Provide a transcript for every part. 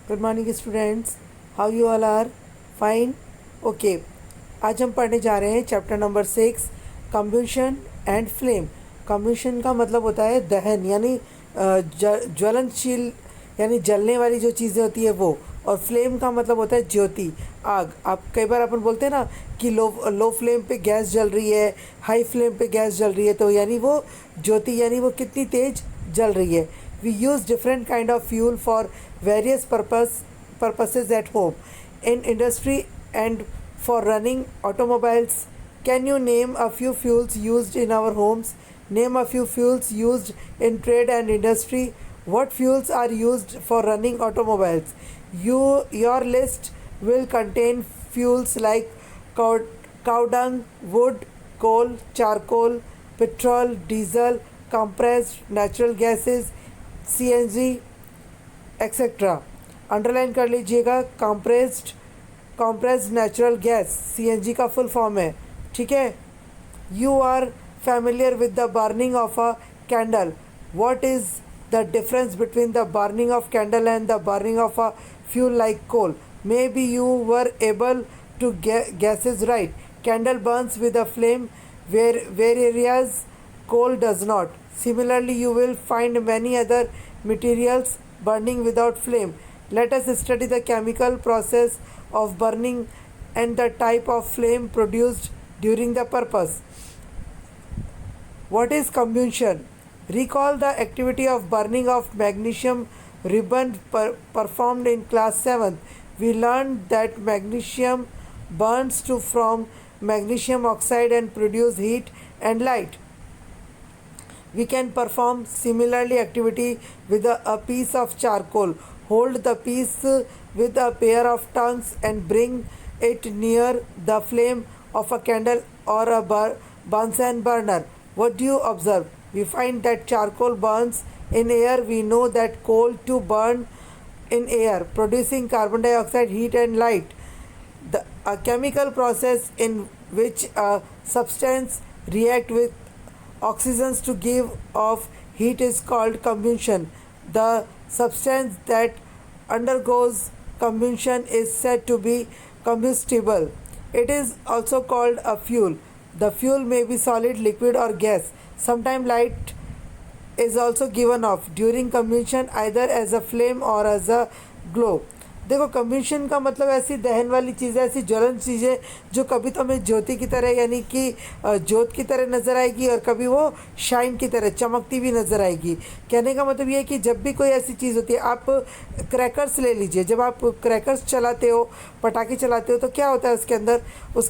Good morning students, how you all are? Fine, okay. आज हम पढ़ने जा रहे हैं chapter number 6, combustion and flame. Combustion का मतलब होता है दहन, यानी ज्वलनशील, यानी जलने वाली जो चीज़ें होती है वो। और फ्लेम का मतलब होता है ज्योति, आग। आप कई बार अपन बोलते हैं ना कि लो फ्लेम पे गैस जल रही है, हाई फ्लेम पे गैस जल रही है, तो यानी वो ज्योति, यानी वो कितनी तेज जल रही है। We use different kind of fuel for various purposes at home, in industry and for running automobiles. Can you name a few fuels used in our homes? Name a few fuels used in trade and industry. What fuels are used for running automobiles? Your list will contain fuels like cow, cow dung, wood, coal, charcoal, petrol, diesel, compressed natural gases, CNG etcetera. Underline कर लीजिएगा, compressed natural gas CNG का full form है, ठीक है। You are familiar with the burning of a candle. What is the difference between the burning of candle and the burning of a fuel like coal? May be you were able to guess is right. Candle burns with a flame whereas coal does not. Similarly, you will find many other materials burning without flame. Let us study the chemical process of burning and the type of flame produced during the purpose. What is combustion? Recall the activity of burning of magnesium ribbon performed in class 7. We learned that magnesium burns to from magnesium oxide and produce heat and light. We can perform similarly activity with a piece of charcoal. Hold the piece with a pair of tongues and bring it near the flame of a candle or a Bunsen burner. What do you observe? We find that charcoal burns in air. We know that coal too burn in air, producing carbon dioxide, heat and light. A chemical process in which a substance react with oxygens to give off heat is called combustion. The substance that undergoes combustion is said to be combustible. It is also called a fuel. The fuel may be solid, liquid or gas. Sometimes light is also given off during combustion either as a flame or as a glow. देखो, combustion का मतलब ऐसी दहन वाली चीज़ें, ऐसी ज्वलन चीज़ें जो कभी तो हमें ज्योति की तरह, यानी कि ज्योत की तरह नज़र आएगी और कभी वो शाइन की तरह चमकती भी नज़र आएगी। कहने का मतलब ये है कि जब भी कोई ऐसी चीज़ होती है, आप क्रैकर्स ले लीजिए। जब आप क्रैकर्स चलाते हो, पटाखे चलाते हो, तो क्या होता है उसके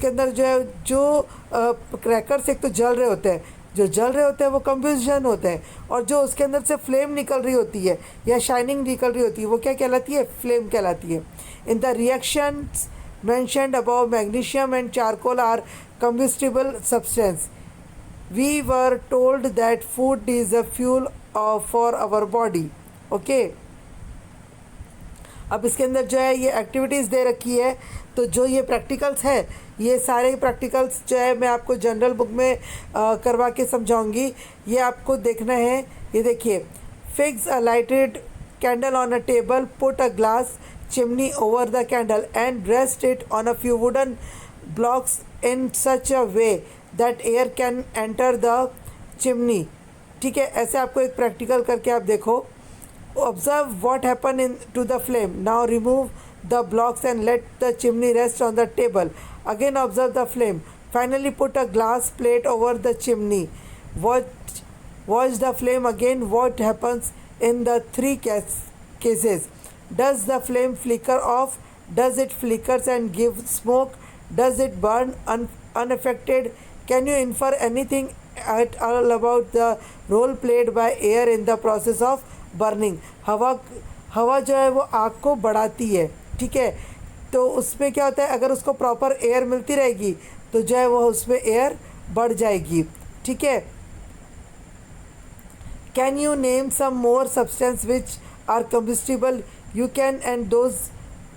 अंदर जो है, जो क्रैकर्स एक तो जल रहे होते हैं, जो जल रहे होते हैं वो कम्बशन होते हैं, और जो उसके अंदर से फ्लेम निकल रही होती है या शाइनिंग निकल रही होती है वो क्या कहलाती है? फ्लेम कहलाती है। In the reactions mentioned above, magnesium and charcoal are combustible substance. We were told that food is a fuel for our body. Okay. अब इसके अंदर जो है ये एक्टिविटीज़ दे रखी है, तो जो ये प्रैक्टिकल्स है, ये सारे प्रैक्टिकल्स जो है मैं आपको जनरल बुक में करवा के समझाऊंगी। ये आपको देखना है। ये देखिए, fix a lighted candle on a table, put a glass chimney over the candle and rest it on a few wooden blocks in such a way that air can enter the chimney. ठीक है, ऐसे आपको एक practical करके आप देखो। Observe what happened to the flame. Now remove the blocks and let the chimney rest on the table. Again observe the flame. Finally put a glass plate over the chimney. Watch the flame again. What happens in the three cases? Does the flame flicker off? Does it flickers and give smoke? Does it burn unaffected? Can you infer anything at all about the role played by air in the process of burning? हवा जो है वो आग को बढ़ाती है, ठीक है। तो उसमें क्या होता है, अगर उसको प्रॉपर एयर मिलती रहेगी तो जो है वो उसमें एयर बढ़ जाएगी, ठीक है। Can you name some more substance which are combustible? You can, and those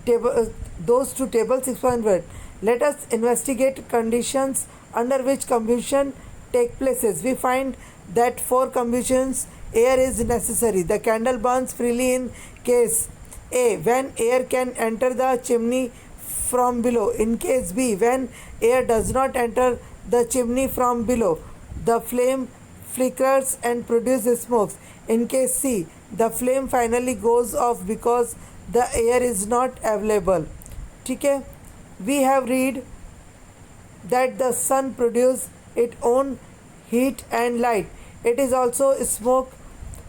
two tables 6.1. Let us investigate conditions under which combustion take places. We find that for combustions air is necessary. The candle burns freely in case A. When air can enter the chimney from below. In case B. When air does not enter the chimney from below, the flame flickers and produces smokes. In case C. The flame finally goes off because the air is not available. ठीक है, we have read that the sun produces its own heat and light. It is also smoke,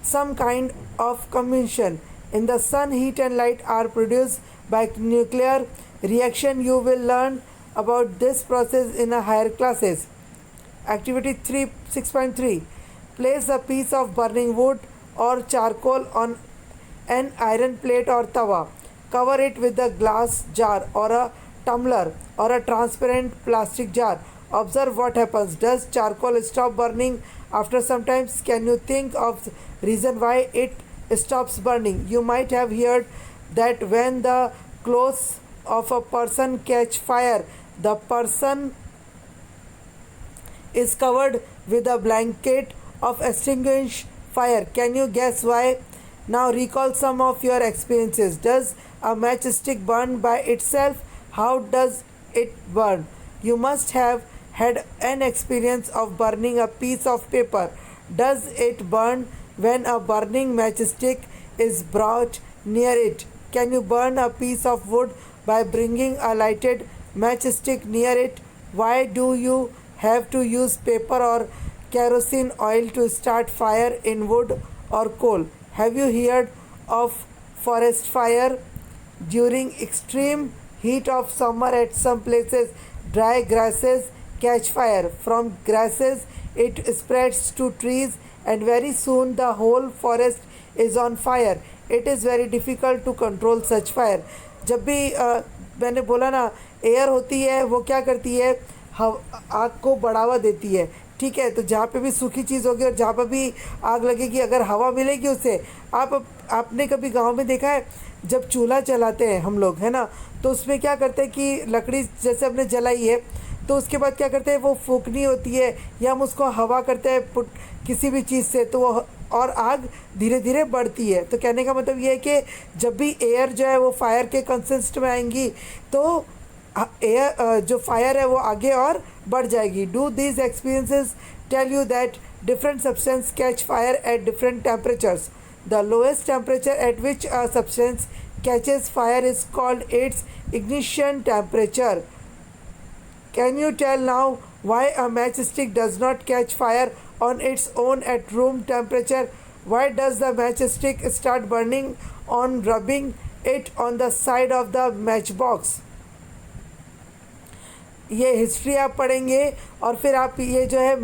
some kind of combustion. In the sun, heat and light are produced by nuclear reaction. You will learn about this process in a higher classes. Activity 6.3. Place a piece of burning wood or charcoal on an iron plate or tawa. Cover it with a glass jar or a tumbler or a transparent plastic jar. Observe what happens. Does charcoal stop burning after some time? Can you think of reason why it stops burning? You might have heard that when the clothes of a person catch fire, the person is covered with a blanket of extinguished fire. Can you guess why? Now recall some of your experiences. Does a matchstick burn by itself? How does it burn? You must have had an experience of burning a piece of paper. Does it burn when a burning matchstick is brought near it? Can you burn a piece of wood by bringing a lighted matchstick near it? Why do you have to use paper or kerosene oil to start fire in wood or coal? Have you heard of forest fire? During extreme heat of summer at some places, dry grasses catch fire. From grasses it spreads to trees and very soon the whole forest is on fire. It is very difficult to control such fire. जब भी मैंने बोला ना, air होती है वो क्या करती है, आग को बढ़ावा देती है. ठीक है, तो जहाँ पे भी सूखी चीज़ होगी और जहाँ पर भी आग लगेगी, अगर हवा मिलेगी उससे. आपने कभी गांव में देखा है जब चूल्हा जलाते हैं हम लोग, है ना, तो उसमें क्या करते हैं कि लकड़ी जैसे हमने जलाई है तो उसके बाद क्या करते हैं, वो फूकनी होती है या हम उसको हवा करते हैं किसी भी चीज़ से, तो वो और आग धीरे धीरे बढ़ती है. तो कहने का मतलब ये है कि जब भी एयर जो है वो फायर के कंसिस्ट में आएंगी तो एयर जो फायर है वो आगे और बढ़ जाएगी. Do these experiences tell you that different substance catch fire at different temperatures. The lowest temperature at which a substance catches fire is called its ignition temperature. Can you tell now why a matchstick does not catch fire on its own at room temperature? Why does the matchstick start burning on rubbing it on the side of the matchbox? ये history आप पढ़ेंगे और फिर आप ये जो है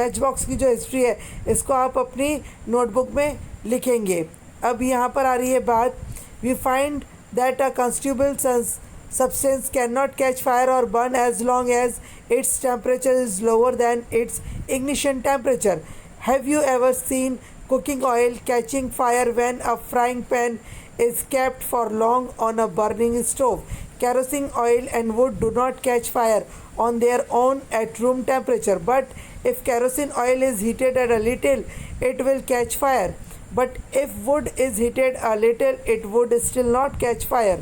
match box की जो हिस्ट्री है इसको आप अपनी नोटबुक में लिखेंगे. अब यहाँ पर आ रही है बात. We find that a combustible substance cannot catch fire or burn as long as its temperature is lower than its ignition temperature. Have you ever seen cooking oil catching fire when a frying pan is kept for long on a burning stove? Kerosene oil and wood do not catch fire on their own at room temperature, but if kerosene oil is heated a little, it will catch fire. But if wood is heated a little, it would still not catch fire.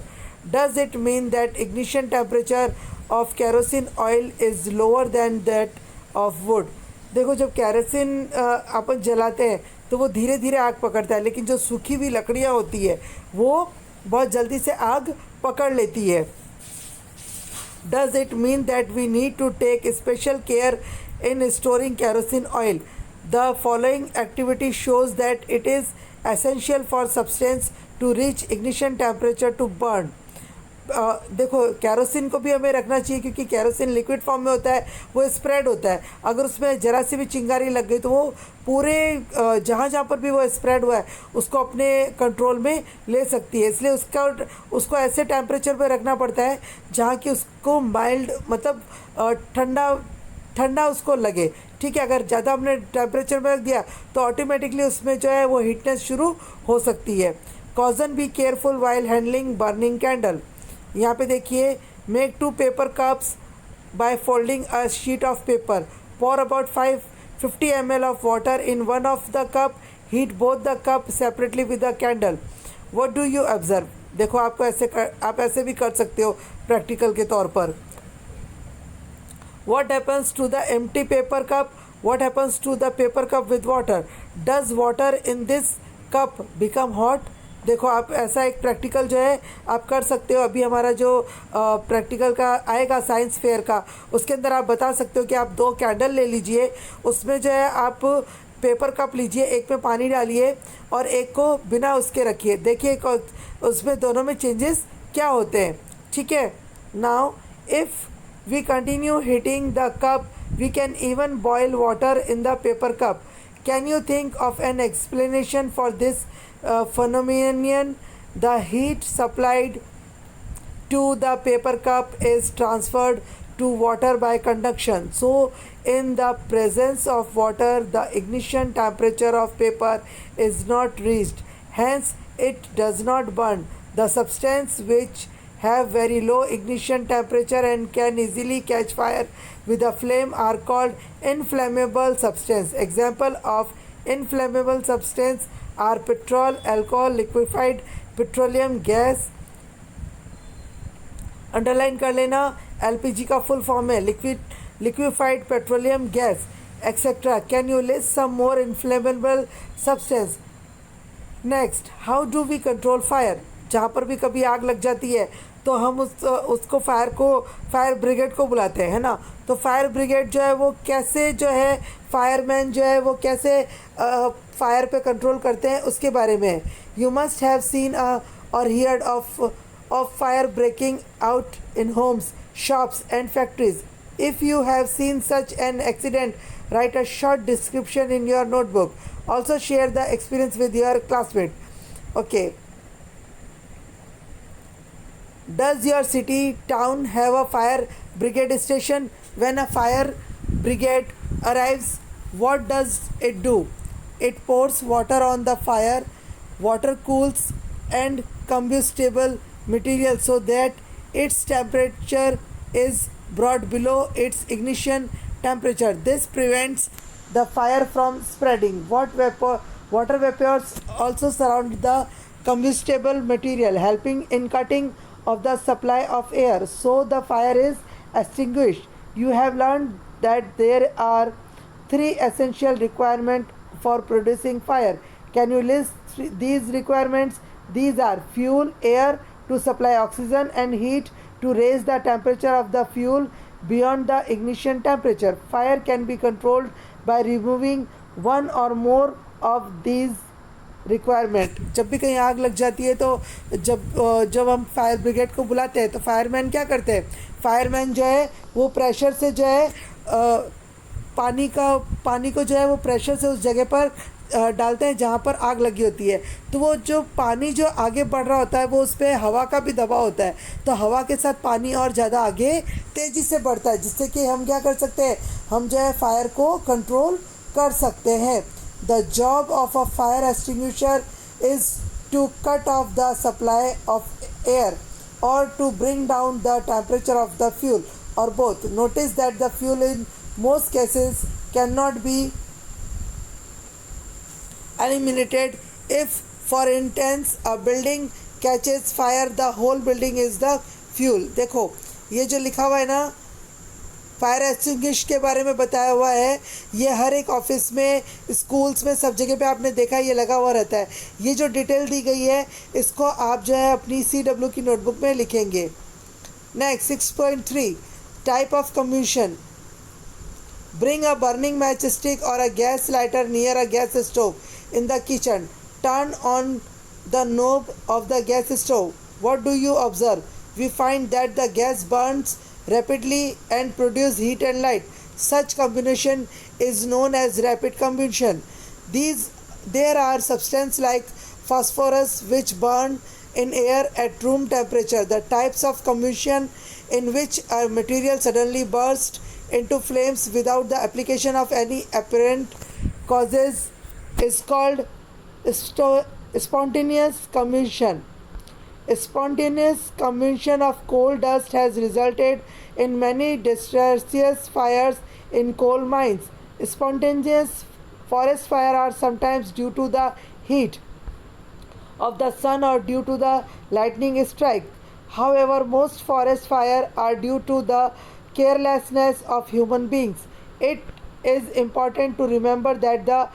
Does it mean that ignition temperature of kerosene oil is lower than that of wood? देखो, जब kerosene अपन जलाते हैं तो वो धीरे धीरे आग पकड़ता है, लेकिन जो सूखी हुई लकड़ियाँ होती है वो बहुत जल्दी से आग पकड़ लेती है. Does it mean that we need to take special care in storing kerosene oil? The following activity shows that it is essential for substance to reach ignition temperature to burn. देखो, केरोसिन को भी हमें रखना चाहिए क्योंकि kerosene liquid form में होता है, वो स्प्रेड होता है. अगर उसमें ज़रा सी भी चिंगारी लग गई तो वो पूरे जहाँ जहाँ पर भी वो स्प्रेड हुआ है उसको अपने कंट्रोल में ले सकती है. इसलिए उसको ऐसे टेम्परेचर पे रखना पड़ता है जहाँ कि उसको माइल्ड मतलब ठंडा उसको लगे. ठीक है, अगर ज़्यादा हमने टेम्परेचर में रख दिया तो ऑटोमेटिकली उसमें जो है वो हीटनेस शुरू हो सकती है. Caution be careful while handling burning candle. यहाँ पे देखिए, make 2 paper cups by folding a sheet of paper. pour about 50 ml of water in one of the cup. Heat both the cup separately with a candle. What do you observe? देखो आपको आप ऐसे भी कर सकते हो practical के तौर पर. What happens to the empty paper cup? What happens to the paper cup with water? Does water in this cup become hot? देखो आप ऐसा एक प्रैक्टिकल जो है आप कर सकते हो. अभी हमारा जो प्रैक्टिकल का आएगा साइंस फेयर का, उसके अंदर आप बता सकते हो कि आप 2 कैंडल ले लीजिए, उसमें जो है आप पेपर कप लीजिए, एक में पानी डालिए और एक को बिना उसके रखिए. देखिए उसमें दोनों में चेंजेस क्या होते हैं. ठीक है. Now if we continue heating the cup, we can even boil water in the paper cup. Can you think of an explanation for this phenomenon? The heat supplied to the paper cup is transferred to water by conduction. So in the presence of water, the ignition temperature of paper is not reached, hence it does not burn. The substance which have very low ignition temperature and can easily catch fire with a flame are called inflammable substance. Example of inflammable substance are petrol, alcohol, liquefied petroleum gas. Underline कर लेना. LPG का full form है liquefied petroleum gas etcetera. Can you list some more inflammable substance. Next, how do we control fire. जहाँ पर भी कभी आग लग जाती है तो हम उसको फायर ब्रिगेड को बुलाते हैं, है ना. तो फायर ब्रिगेड जो है वो कैसे जो है फायरमैन जो है वो कैसे फायर पे कंट्रोल करते हैं उसके बारे में. यू मस्ट हैव सीन और heard of fire breaking out in homes, shops and factories. If you have seen such an accident, write a short description in your notebook. Also share the experience with your classmate. Okay. Does your city, town have a fire brigade station? When a fire brigade arrives, what does it do? It pours water on the fire. Water cools and combustible material so that its temperature is brought below its ignition temperature. This prevents the fire from spreading. Water vapors also surround the combustible material, helping in cutting of the supply of air, so the fire is extinguished. You have learned that there are 3 essential requirements for producing fire. Can you list these requirements? These are fuel, air to supply oxygen, and heat to raise the temperature of the fuel beyond the ignition temperature. Fire can be controlled by removing one or more of these requirement. जब भी कहीं आग लग जाती है तो जब हम फायर ब्रिगेड को बुलाते हैं तो फायरमैन क्या करते हैं. फायरमैन जो है वो प्रेशर से जो है पानी को जो है वो प्रेशर से उस जगह पर डालते हैं जहाँ पर आग लगी होती है. तो वो जो पानी जो आगे बढ़ रहा होता है वो उस पर हवा का भी दबाव होता है, तो हवा के साथ पानी और ज़्यादा आगे तेज़ी से बढ़ता है, जिससे कि हम क्या कर सकते हैं, हम जो है फायर को कंट्रोल कर सकते हैं. The job of a fire extinguisher is to cut off the supply of air or to bring down the temperature of the fuel, or both. Notice that the fuel in most cases cannot be eliminated. If, for instance, a building catches fire, the whole building is the fuel. देखो ये जो लिखा हुआ है ना fire extinguish के बारे में बताया हुआ है, ये हर एक ऑफिस में, स्कूल्स में, सब जगह पे आपने देखा है ये लगा हुआ रहता है. ये जो डिटेल दी गई है इसको आप जो है अपनी CW की नोटबुक में लिखेंगे. Next 6.3 type of combustion. Bring a burning matchstick और a gas lighter near a gas stove in the kitchen. Turn on the knob of the gas stove. What do you observe? We find that the gas burns rapidly and produce heat and light. Such combination is known as rapid combustion. There are substances like phosphorus which burn in air at room temperature. The types of combustion in which a material suddenly bursts into flames without the application of any apparent causes is called spontaneous combustion. Spontaneous combustion of coal dust has resulted in many disastrous fires in coal mines. Spontaneous forest fires are sometimes due to the heat of the sun or due to the lightning strike. However, most forest fires are due to the carelessness of human beings. It is important to remember that the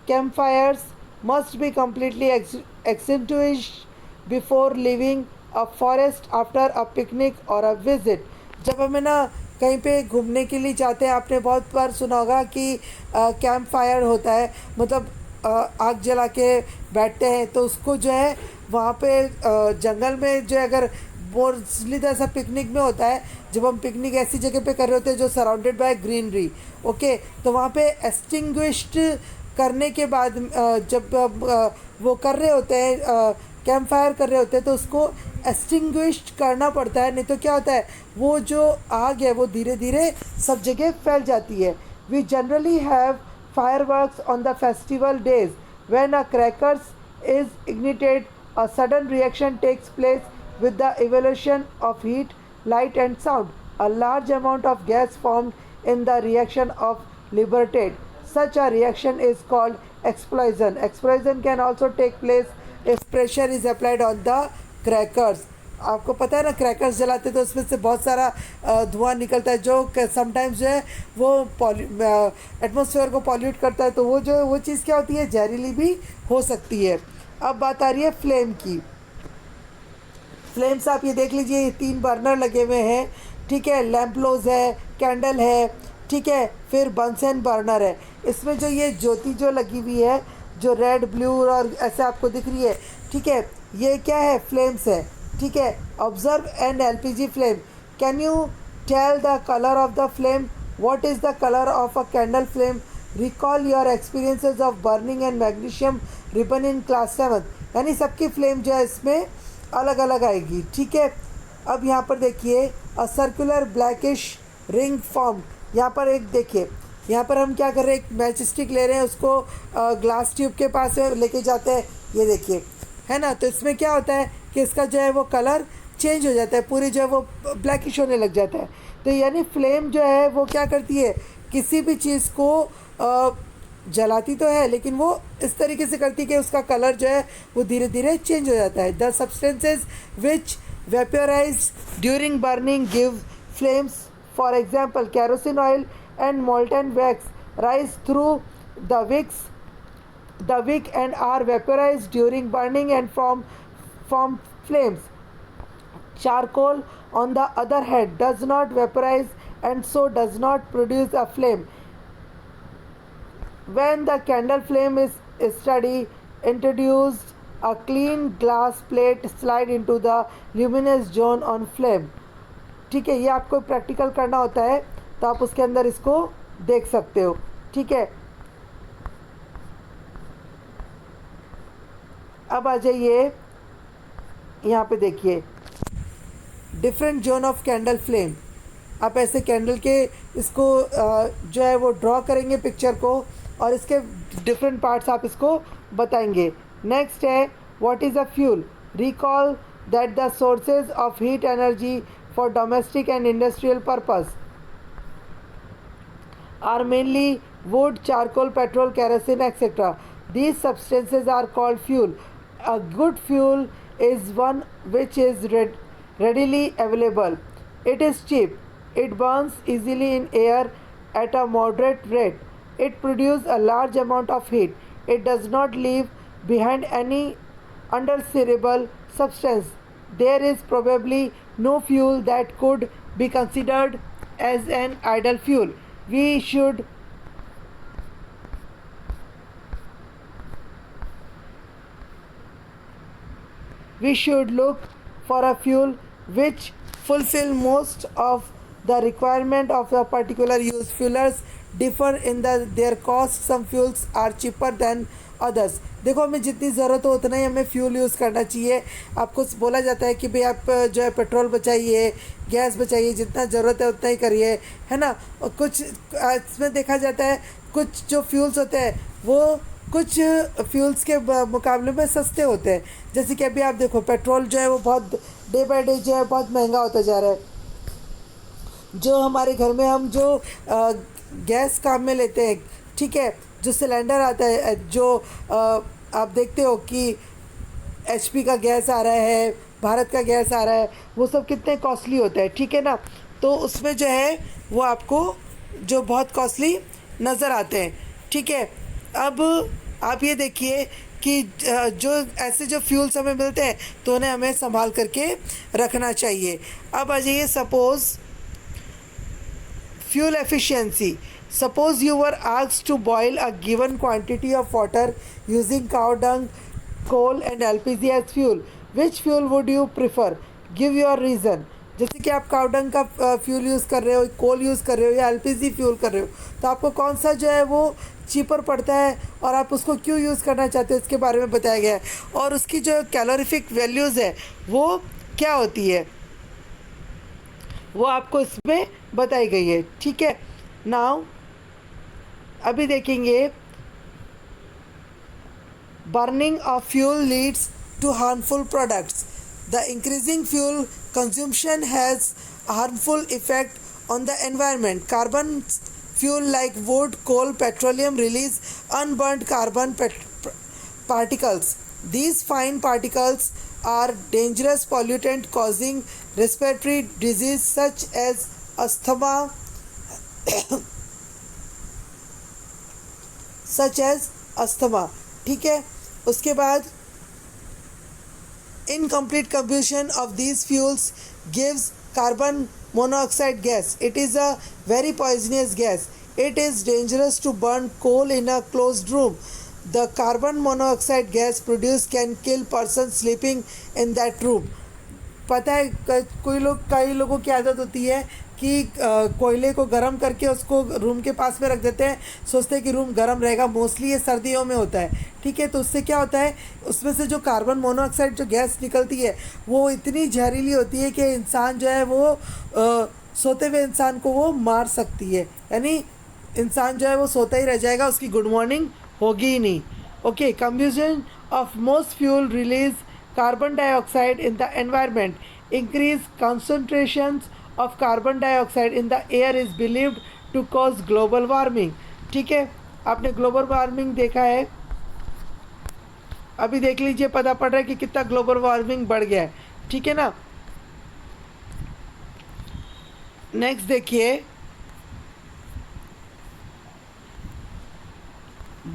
campfires must be completely extinguished before leaving a forest after a picnic or a visit. जब हमें ना कहीं पे घूमने के लिए जाते हैं, आपने बहुत बार सुना होगा कि कैंप फायर होता है, मतलब आग जला के बैठते हैं, तो उसको जो है वहाँ पे जंगल में जो है, अगर मोस्टली तो ऐसा पिकनिक में होता है, जब हम पिकनिक ऐसी जगह पे कर रहे होते हैं जो सराउंडेड बाय ग्रीनरी, ओके, तो वहाँ पे एक्सटिंग्विश्ड करने के बाद जब वो कर रहे होते हैं, कैंप फायर कर रहे होते हैं, तो उसको एक्सटिंग्विश्ड करना पड़ता है, नहीं तो क्या होता है, वो जो आग है वो धीरे धीरे सब जगह फैल जाती है. We generally have fireworks on the festival days. When a crackers is ignited, a sudden reaction takes place with the evolution of heat, light and sound. A large amount of gas formed in the reaction of liberated. Such a reaction is called explosion. Explosion can also take place if pressure is applied on the crackers. आपको पता है ना, crackers जलाते तो उसमें से बहुत सारा धुआं निकलता है जो समटाइम्स जो है वो एटमॉस्फेयर को पॉल्यूट करता है, तो वो जो वो चीज़ क्या होती है, जहरीली भी हो सकती है. अब बात आ रही है फ्लेम की. फ्लेम्स आप ये देख लीजिए, ये 3 बर्नर लगे हुए हैं, ठीक है, लैम्पलोज है, कैंडल है, ठीक है, फिर बंसन बर्नर है. इसमें जो ये ज्योति जो लगी हुई है, जो रेड ब्लू और ऐसे आपको दिख रही है, ठीक है, ये क्या है, फ्लेम्स है, ठीक है. Observe an LPG flame. Can you tell the colour of the flame? What is the colour of a candle flame? Recall your experiences of burning and magnesium ribbon in class 7. यानी सबकी flame जो है इसमें अलग अलग आएगी, ठीक है. अब यहाँ पर देखिए, a circular blackish ring form. यहाँ पर एक देखिए, यहाँ पर हम क्या कर रहे हैं, एक मैच स्टिक ले रहे हैं, उसको ग्लास ट्यूब के पास लेके जाते हैं, ये देखिए, है ना. तो इसमें क्या होता है कि इसका जो है वो कलर चेंज हो जाता है, पूरी जो है वो ब्लैकिश होने लग जाता है. तो यानी फ्लेम जो है वो क्या करती है, किसी भी चीज़ को जलाती तो है, लेकिन वो इस तरीके से करती है कि उसका कलर जो है वो धीरे धीरे चेंज हो जाता है. The substances which vaporise during burning give flames. For example, kerosene oil and molten wax rise through the wick and are vaporized during burning and form flames. Charcoal, on the other hand, does not vaporize and so does not produce a flame. When the candle flame is steady, introduced a clean glass plate slide into the luminous zone on flame. ठीक है, ये आपको practical करना होता है, तो आप उसके अंदर इसको देख सकते हो, ठीक है. अब आ जाइए, यहाँ पे देखिए, different zone of candle flame. आप ऐसे कैंडल के इसको जो है वो ड्रॉ करेंगे पिक्चर को, और इसके डिफरेंट पार्ट्स आप इसको बताएंगे. नेक्स्ट है, what is a fuel? Recall that the sources of heat energy for domestic and industrial purpose are mainly wood, charcoal, petrol, kerosene, etc. These substances are called fuel. A good fuel is one which is readily available. It is cheap. It burns easily in air at a moderate rate. It produces a large amount of heat. It does not leave behind any undesirable substance. There is probably no fuel that could be considered as an ideal fuel. We should look for a fuel which fulfill most of the requirement of a particular use. Fuels differ in their cost. Some fuels are cheaper than others. देखो, हमें जितनी ज़रूरत हो उतना ही हमें fuel use करना चाहिए. आपको बोला जाता है कि भाई आप जो है पेट्रोल बचाइए, गैस बचाइए, जितना ज़रूरत है उतना ही करिए, है ना. और कुछ इसमें देखा जाता है, कुछ जो फ्यूल्स होते हैं वो कुछ फ्यूल्स के मुकाबले में सस्ते होते हैं. जैसे कि अभी आप देखो, पेट्रोल जो है वो बहुत डे बाय डे जो है बहुत महंगा होता जा रहा है. जो हमारे घर में हम जो गैस काम में लेते हैं, ठीक है, जो सिलेंडर आता है, जो आप देखते हो कि HP का गैस आ रहा है, भारत का गैस आ रहा है, वो सब कितने कॉस्टली होते हैं, ठीक है ना। तो उसमें जो है वो आपको जो बहुत कॉस्टली नज़र आते हैं, ठीक है। अब आप ये देखिए कि जो ऐसे जो फ्यूल्स हमें मिलते हैं तो उन्हें हमें संभाल करके रखना चाहिए। अब आ जाइए suppose fuel efficiency. Suppose you were asked to boil a given quantity of water using cow dung, coal and LPG as fuel. Which fuel would you prefer? Give your reason. जैसे कि आप काउडंग का fuel use कर रहे हो, कोल use कर रहे हो या LPG फ्यूल कर रहे हो, तो आपको कौन सा जो है वो चीपर पड़ता है और आप उसको क्यों यूज़ करना चाहते हो इसके बारे में बताया गया है, और उसकी जो कैलोरीफिक वैल्यूज़ है वो क्या होती है वो आपको इसमें बताई गई है, ठीक है। नाउ अभी देखेंगे burning of fuel leads to harmful products. The increasing fuel consumption has harmful effect on the environment. Carbon fuel like wood, coal, petroleum release unburned carbon particles. These fine particles are dangerous pollutant causing respiratory disease such as asthma ठीक है। उसके बाद incomplete combustion of these fuels gives carbon monoxide gas. It is a very poisonous gas. It is dangerous to burn coal in a closed room. The carbon monoxide gas produced can kill person sleeping in that room. पता है कई लोगों की आदत होती है कि कोयले को गर्म करके उसको रूम के पास में रख देते हैं, सोचते हैं कि रूम गर्म रहेगा। मोस्टली ये सर्दियों में होता है, ठीक है। तो उससे क्या होता है, उसमें से जो कार्बन मोनोऑक्साइड जो गैस निकलती है वो इतनी जहरीली होती है कि इंसान जो है वो सोते हुए इंसान को वो मार सकती है, यानी इंसान जो है वो सोता ही रह जाएगा, उसकी गुड मॉर्निंग होगी ही नहीं। Okay, combustion of most fuel release carbon dioxide in the environment. Increase concentrations of carbon dioxide in the air is believed to cause global warming. ठीक है, आपने ग्लोबल वार्मिंग देखा है, अभी देख लीजिए, पता पड़ रहा है कि कितना ग्लोबल वार्मिंग बढ़ गया है, ठीक है ना। नेक्स्ट देखिए,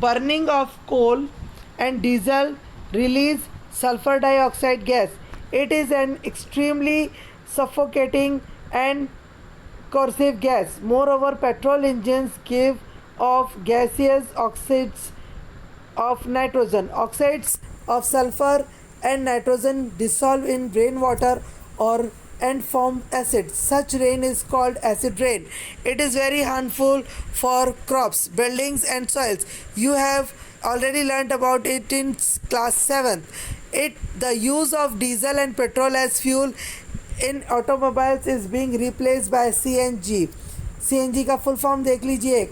burning of coal and diesel release sulfur dioxide gas. It is an extremely suffocating and corrosive gas. Moreover, petrol engines give off gaseous oxides of nitrogen. Oxides of sulfur and nitrogen dissolve in rainwater and form acid. Such rain is called acid rain. It is very harmful for crops, buildings and soils. You have already learnt about it in class 7. The use of diesel and petrol as fuel in automobiles is being replaced by CNG. CNG का full form देख लीजिए,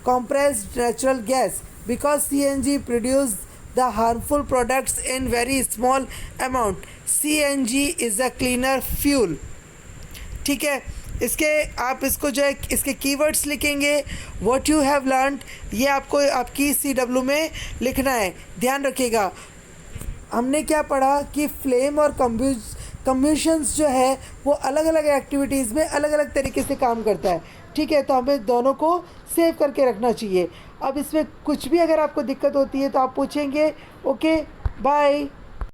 compressed natural gas, because CNG produce the harmful products in very small amount. CNG is a cleaner fuel. ठीक है, इसके आप इसको जो है इसके कीवर्ड्स लिखेंगे, व्हाट यू हैव लर्नड, ये आपको आपकी CW में लिखना है, ध्यान रखिएगा। हमने क्या पढ़ा कि फ्लेम और कम्ब्यूशंस जो है वो अलग अलग एक्टिविटीज़ में अलग अलग तरीके से काम करता है, ठीक है। तो हमें दोनों को सेव करके रखना चाहिए। अब इसमें कुछ भी अगर आपको दिक्कत होती है तो आप पूछेंगे। Okay, bye.